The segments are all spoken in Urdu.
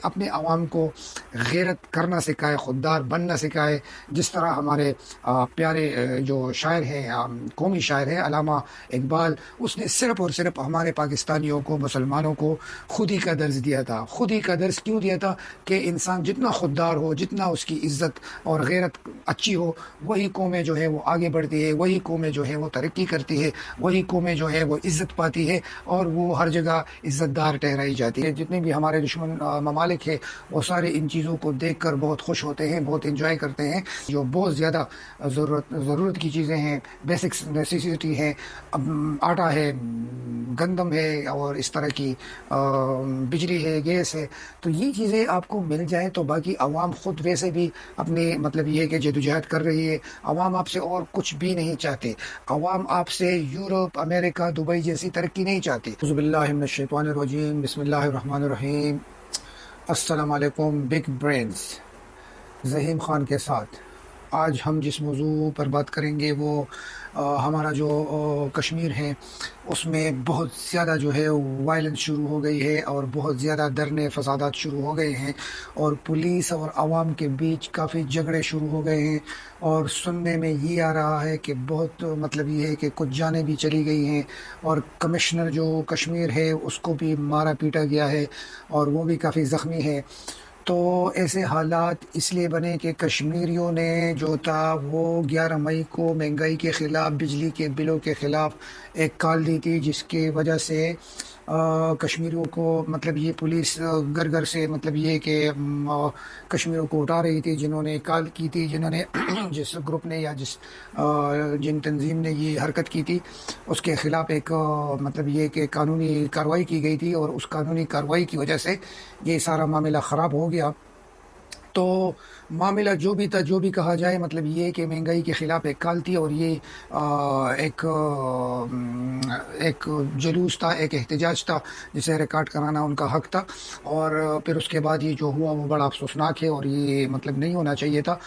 اپنے عوام کو غیرت کرنا سکھائے، خوددار بننا سکھائے، جس طرح ہمارے پیارے جو شاعر ہیں، قومی شاعر ہیں علامہ اقبال، اس نے صرف اور صرف ہمارے پاکستانیوں کو، مسلمانوں کو خودی کا درس دیا تھا۔ خودی کا درس کیوں دیا تھا؟ کہ انسان جتنا خوددار ہو، جتنا اس کی عزت اور غیرت اچھی ہو، وہی قومیں جو ہے وہ آگے بڑھتی ہے، وہی قومیں جو ہے وہ ترقی کرتی ہے، وہی قومیں جو ہے وہ عزت پاتی ہے، اور وہ ہر جگہ عزت دار ٹہرائی جاتی ہے۔ جتنے بھی ہمارے دشمن ممالک ہیں، وہ سارے ان چیزوں کو دیکھ کر بہت خوش ہوتے ہیں، بہت انجوائے کرتے ہیں۔ جو بہت زیادہ ضرورت کی چیزیں ہیں، بیسکس نیسیسٹی ہیں، آٹا ہے، گندم ہے، اور اس طرح کی بجلی ہے، گیس ہے، تو یہ چیزیں آپ کو مل جائیں تو باقی عوام خود ویسے بھی اپنے مطلب یہ کہ جدوجہد کر رہی ہے۔ عوام آپ سے اور کچھ بھی نہیں چاہتے، عوام آپ سے یورپ، امریکہ، دبئی جیسی ترقی نہیں چاہتی۔ اعوذ باللہ من الشیطان الرجیم، بسم اللہ الرحمن الرحیم۔ السلام علیکم بگ برینز، ظہیم خان کے ساتھ آج ہم جس موضوع پر بات کریں گے وہ ہمارا جو کشمیر ہے، اس میں بہت زیادہ جو ہے وائلنس شروع ہو گئی ہے، اور بہت زیادہ درنے فسادات شروع ہو گئے ہیں، اور پولیس اور عوام کے بیچ کافی جھگڑے شروع ہو گئے ہیں، اور سننے میں یہ آ رہا ہے کہ بہت مطلب یہ ہے کہ کچھ جانیں بھی چلی گئی ہیں، اور کمشنر جو کشمیر ہے اس کو بھی مارا پیٹا گیا ہے، اور وہ بھی کافی زخمی ہے۔ تو ایسے حالات اس لیے بنے کہ کشمیریوں نے جو تھا وہ 11 مئی کو مہنگائی کے خلاف، بجلی کے بلوں کے خلاف ایک کال دی تھی، جس کی وجہ سے کشمیریوں کو مطلب یہ پولیس گھر گھر سے مطلب یہ کہ کشمیریوں کو اٹھا رہی تھی، جنہوں نے کال کی تھی، جنہوں نے جس گروپ نے یا جن تنظیم نے یہ حرکت کی تھی، اس کے خلاف ایک مطلب یہ کہ قانونی کارروائی کی گئی تھی، اور اس قانونی کارروائی کی وجہ سے یہ سارا معاملہ خراب ہو گیا۔ تو معاملہ جو بھی تھا، جو بھی کہا جائے، مطلب یہ کہ مہنگائی کے خلاف ایک کال تھی، اور یہ ایک جلوس تھا، ایک احتجاج تھا، جسے ریکارڈ کرانا ان کا حق تھا۔ اور پھر اس کے بعد یہ جو ہوا وہ بڑا افسوسناک ہے، اور یہ مطلب نہیں ہونا چاہیے تھا۔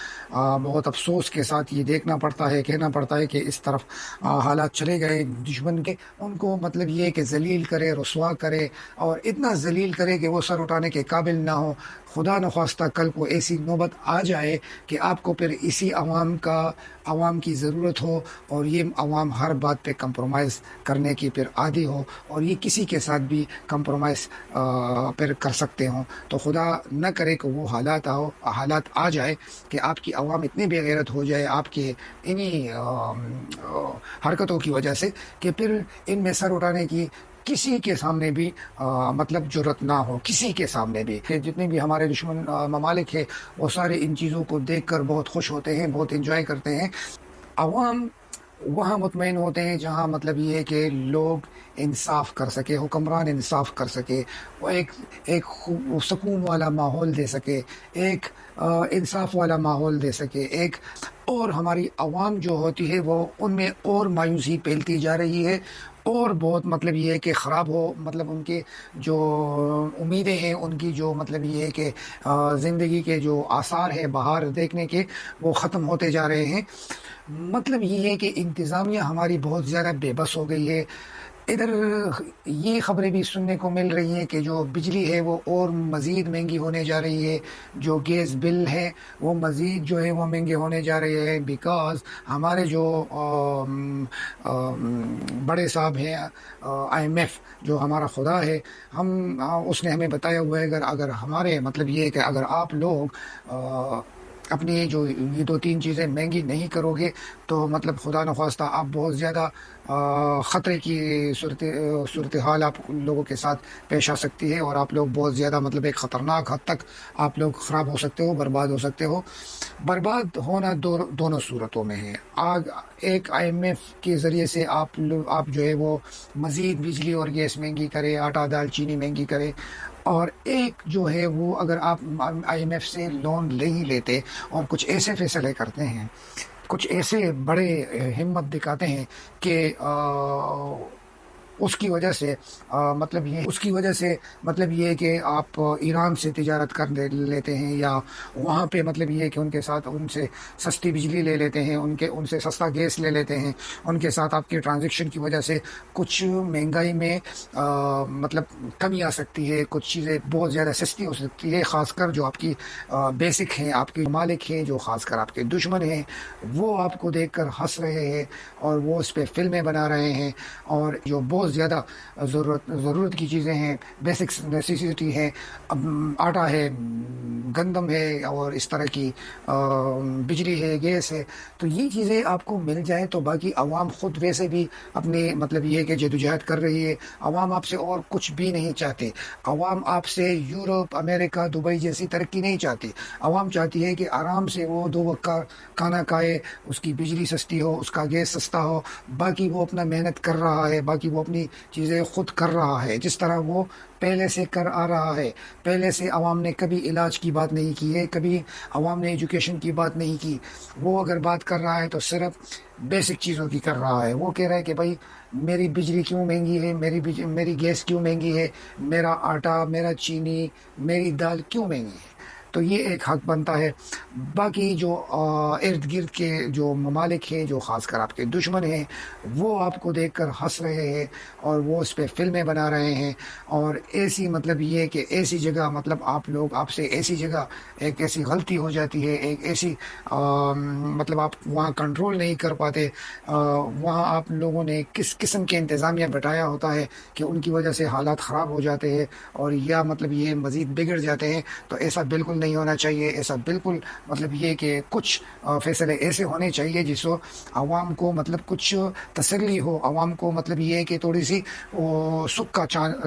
بہت افسوس کے ساتھ یہ دیکھنا پڑتا ہے، کہنا پڑتا ہے کہ اس طرف حالات چلے گئے دشمن کے، ان کو مطلب یہ کہ ذلیل کرے، رسوا کرے، اور اتنا ذلیل کرے کہ وہ سر اٹھانے کے قابل نہ ہو۔ خدا نخواستہ کل کو ایسی نوبت آ جائے کہ آپ کو پھر اسی عوام کی ضرورت ہو، اور یہ عوام ہر بات پہ کمپرومائز کرنے کی پھر عادی ہو، اور یہ کسی کے ساتھ بھی کمپرومائز پھر کر سکتے ہوں۔ تو خدا نہ کرے کہ وہ حالات آ جائے کہ آپ کی عوام اتنی بے غیرت ہو جائے آپ کے انہی حرکتوں کی وجہ سے، کہ پھر ان میں سر اٹھانے کی کسی کے سامنے بھی مطلب جرت نہ ہو، کسی کے سامنے بھی۔ کہ جتنے بھی ہمارے دشمن ممالک ہیں، وہ سارے ان چیزوں کو دیکھ کر بہت خوش ہوتے ہیں، بہت انجوائے کرتے ہیں۔ عوام وہاں مطمئن ہوتے ہیں جہاں مطلب یہ ہے کہ لوگ انصاف کر سکے، حکمران انصاف کر سکے، وہ ایک سکون والا ماحول دے سکے، ایک انصاف والا ماحول دے سکے، ایک اور ہماری عوام جو ہوتی ہے وہ ان میں اور مایوسی پھیلتی جا رہی ہے، اور بہت مطلب یہ ہے کہ خراب ہو، مطلب ان کے جو امیدیں ہیں، ان کی جو مطلب یہ ہے کہ زندگی کے جو آثار ہیں باہر دیکھنے کے، وہ ختم ہوتے جا رہے ہیں۔ مطلب یہ ہے کہ انتظامیہ ہماری بہت زیادہ بے بس ہو گئی ہے۔ ادھر یہ خبریں بھی سننے کو مل رہی ہیں کہ جو بجلی ہے وہ اور مزید مہنگی ہونے جا رہی ہے، جو گیس بل ہے وہ مزید جو ہے وہ مہنگے ہونے جا رہے ہیں، بیکاز ہمارے جو بڑے صاحب ہیں، IMF جو ہمارا خدا ہے، اس نے ہمیں بتایا ہوا ہے، اگر ہمارے مطلب یہ ہے کہ اگر آپ لوگ اپنی جو یہ 2-3 چیزیں مہنگی نہیں کرو گے تو مطلب خدا نخواستہ آپ بہت زیادہ خطرے کی صورتحال آپ لوگوں کے ساتھ پیش آ سکتی ہے، اور آپ لوگ بہت زیادہ مطلب ایک خطرناک حد تک آپ لوگ خراب ہو سکتے ہو، برباد ہو سکتے ہو۔ برباد ہونا دونوں صورتوں میں ہے۔ ایک IMF کے ذریعے سے آپ جو ہے وہ مزید بجلی اور گیس مہنگی کرے، آٹا دال چینی مہنگی کرے، اور ایک جو ہے وہ اگر آپ IMF سے لون نہیں لیتے اور کچھ ایسے فیصلے کرتے ہیں، کچھ ایسے بڑے ہمت دکھاتے ہیں کہ اس کی وجہ سے مطلب یہ کہ آپ ایران سے تجارت کر لیتے ہیں، یا وہاں پہ مطلب یہ کہ ان سے سستی بجلی لے لیتے ہیں، ان سے سستا گیس لے لیتے ہیں، ان کے ساتھ آپ کی ٹرانزیکشن کی وجہ سے کچھ مہنگائی میں مطلب کمی آ سکتی ہے، کچھ چیزیں بہت زیادہ سستی ہو سکتی ہے، خاص کر جو آپ کی بیسک ہیں، آپ کے مالک ہیں، جو خاص کر آپ کے دشمن ہیں، وہ آپ کو دیکھ کر ہنس رہے ہیں اور وہ اس پہ فلمیں بنا رہے ہیں، اور جو بہت زیادہ ضرورت کی چیزیں ہیں، بیسک نیسیسٹی ہے، آٹا ہے، گندم ہے، اور اس طرح کی بجلی ہے، گیس ہے، تو یہ چیزیں آپ کو مل جائیں تو باقی عوام خود ویسے بھی اپنے مطلب یہ کہ جدوجہد کر رہی ہے، عوام آپ سے اور کچھ بھی نہیں چاہتے، عوام آپ سے یورپ، امریکہ، دبئی جیسی ترقی نہیں چاہتی، عوام چاہتی ہے کہ آرام سے وہ 2 وقت کا کھانا کھائے، اس کی بجلی سستی ہو، اس کا گیس سستا ہو، باقی وہ اپنا محنت کر رہا ہے، باقی وہ اپنی چیزیں خود کر رہا ہے جس طرح وہ پہلے سے کر آ رہا ہے۔ پہلے سے عوام نے کبھی علاج کی بات نہیں کی ہے، کبھی عوام نے ایجوکیشن کی بات نہیں کی، وہ اگر بات کر رہا ہے تو صرف بیسک چیزوں کی کر رہا ہے۔ وہ کہہ رہا ہے کہ بھائی میری بجلی کیوں مہنگی ہے، میری گیس کیوں مہنگی ہے، میرا آٹا، میرا چینی، میری دال کیوں مہنگی ہے، تو یہ ایک حق بنتا ہے۔ باقی جو ارد گرد کے جو ممالک ہیں، جو خاص کر آپ کے دشمن ہیں، وہ آپ کو دیکھ کر ہنس رہے ہیں اور وہ اس پہ فلمیں بنا رہے ہیں، اور ایسی مطلب یہ کہ ایسی جگہ مطلب آپ سے ایسی جگہ ایک ایسی غلطی ہو جاتی ہے، ایک ایسی مطلب آپ وہاں کنٹرول نہیں کر پاتے، وہاں آپ لوگوں نے کس قسم کے انتظامیہ بٹایا ہوتا ہے کہ ان کی وجہ سے حالات خراب ہو جاتے ہیں اور یا مطلب یہ مزید بگڑ جاتے ہیں، تو ایسا بالکل نہیں ہونا چاہیے۔ ایسا بالکل مطلب یہ کہ کچھ فیصلے ایسے ہونے چاہیے جس سے عوام کو مطلب کچھ تسلی ہو، عوام کو مطلب یہ کہ تھوڑی سی سکھ کا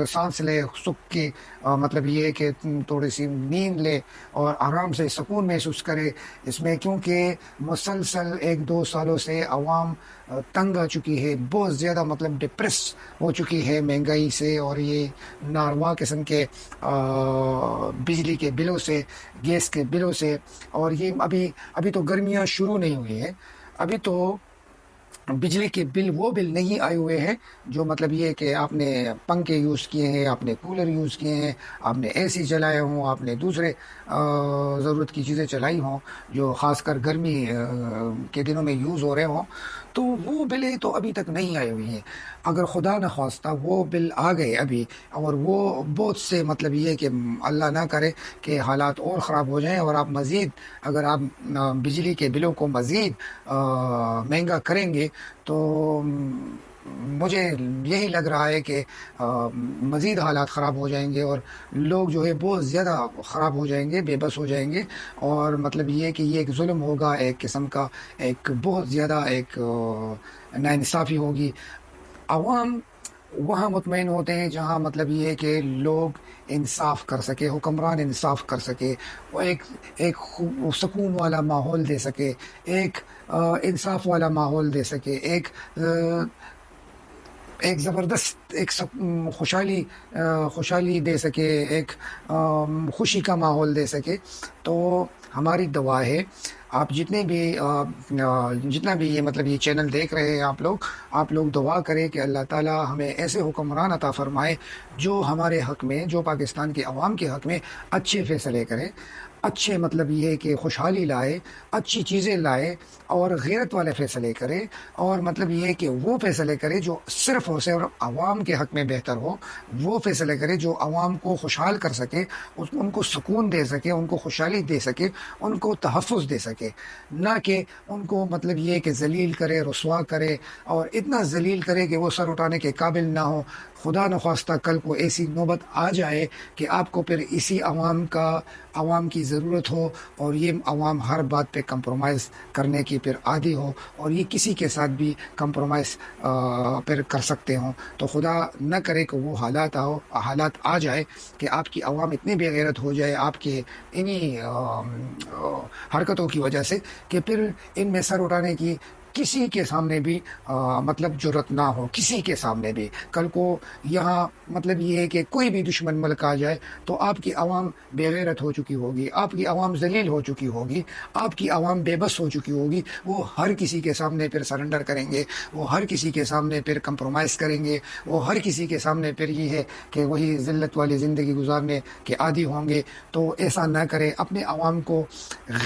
سانس لے، سکھ کی مطلب یہ کہ تھوڑی سی نیند لے اور آرام سے سکون محسوس کرے اس میں، کیونکہ مسلسل 1-2 سالوں سے عوام تنگ آ چکی ہے، بہت زیادہ مطلب ڈپریس ہو چکی ہے مہنگائی سے اور یہ ناروا قسم کے بجلی کے بلوں سے، گیس کے بلوں سے، اور یہ ابھی تو گرمیاں شروع نہیں ہوئی ہیں، ابھی تو بجلی کے بل نہیں آئے ہوئے ہیں جو مطلب یہ کہ آپ نے پنکھے یوز کیے ہیں، آپ نے کولر یوز کیے ہیں، آپ نے اے سی چلائے ہوں، آپ نے دوسرے ضرورت کی چیزیں چلائی ہوں جو خاص کر گرمی کے دنوں میں یوز ہو رہے ہوں، تو وہ بلیں تو ابھی تک نہیں آئی ہوئی ہیں۔ اگر خدا نہ خواستہ وہ بل آ گئے ابھی، اور وہ بہت سے مطلب یہ کہ اللہ نہ کرے کہ حالات اور خراب ہو جائیں اور اگر آپ بجلی کے بلوں کو مزید مہنگا کریں گے تو مجھے یہی لگ رہا ہے کہ مزید حالات خراب ہو جائیں گے اور لوگ جو ہے بہت زیادہ خراب ہو جائیں گے، بے بس ہو جائیں گے، اور مطلب یہ کہ یہ ایک ظلم ہوگا، ایک قسم کا ایک بہت زیادہ ایک ناانصافی ہوگی۔ عوام وہاں مطمئن ہوتے ہیں جہاں مطلب یہ ہے کہ لوگ انصاف کر سکے، حکمران انصاف کر سکے، وہ ایک سکون والا ماحول دے سکے، ایک انصاف والا ماحول دے سکے، ایک زبردست خوشحالی دے سکے، ایک خوشی کا ماحول دے سکے۔ تو ہماری دعا ہے آپ جتنا بھی یہ مطلب یہ چینل دیکھ رہے ہیں، آپ لوگ دعا کریں کہ اللہ تعالی ہمیں ایسے حکمران عطا فرمائے جو ہمارے حق میں، جو پاکستان کے عوام کے حق میں اچھے فیصلے کرے، اچھے مطلب یہ ہے کہ خوشحالی لائے، اچھی چیزیں لائے اور غیرت والے فیصلے کرے، اور مطلب یہ ہے کہ وہ فیصلے کرے جو صرف اور صرف عوام کے حق میں بہتر ہو، وہ فیصلے کرے جو عوام کو خوشحال کر سکے، ان کو سکون دے سکے، ان کو خوشحالی دے سکے، ان کو تحفظ دے سکے، نہ کہ ان کو مطلب یہ کہ ذلیل کرے، رسوا کرے، اور اتنا ذلیل کرے کہ وہ سر اٹھانے کے قابل نہ ہو۔ خدا نخواستہ کل کو ایسی نوبت آ جائے کہ آپ کو پھر اسی عوام کی ضرورت ہو اور یہ عوام ہر بات پہ کمپرومائز کرنے کی پھر عادی ہو اور یہ کسی کے ساتھ بھی کمپرومائز پھر کر سکتے ہوں، تو خدا نہ کرے کہ وہ حالات آ جائے کہ آپ کی عوام اتنی بے غیرت ہو جائے آپ کے انہی حرکتوں کی وجہ سے کہ پھر ان میں سر اٹھانے کی کسی کے سامنے بھی مطلب جرت نہ ہو، کسی کے سامنے بھی کل کو یہاں مطلب یہ ہے کہ کوئی بھی دشمن ملک آ جائے تو آپ کی عوام بے غیرت ہو چکی ہوگی، آپ کی عوام ذلیل ہو چکی ہوگی، آپ کی عوام بے بس ہو چکی ہوگی، وہ ہر کسی کے سامنے پھر سرنڈر کریں گے، وہ ہر کسی کے سامنے پھر کمپرومائز کریں گے، وہ ہر کسی کے سامنے پھر یہ ہے کہ وہی ذلت والی زندگی گزارنے کے عادی ہوں گے۔ تو ایسا نہ کرے، اپنے عوام کو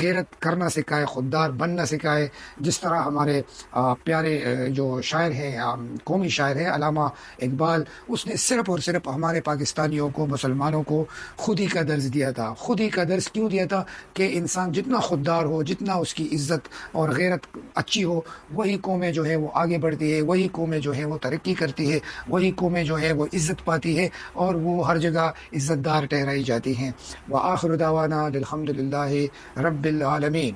غیرت کرنا سکھائے، خوددار بننا سکھائے، جس طرح ہمارے پیارے جو شاعر ہیں، قومی شاعر ہیں علامہ اقبال، اس نے صرف اور صرف ہمارے پاکستانیوں کو، مسلمانوں کو خودی کا درس دیا تھا۔ خودی کا درس کیوں دیا تھا؟ کہ انسان جتنا خوددار ہو، جتنا اس کی عزت اور غیرت اچھی ہو، وہی قومیں جو ہے وہ آگے بڑھتی ہے، وہی قومیں جو ہے وہ ترقی کرتی ہے، وہی قومیں جو ہے وہ عزت پاتی ہے اور وہ ہر جگہ عزت دار ٹھہرائی جاتی ہیں۔ وآخر دعوانا الحمد للہ رب العالمین۔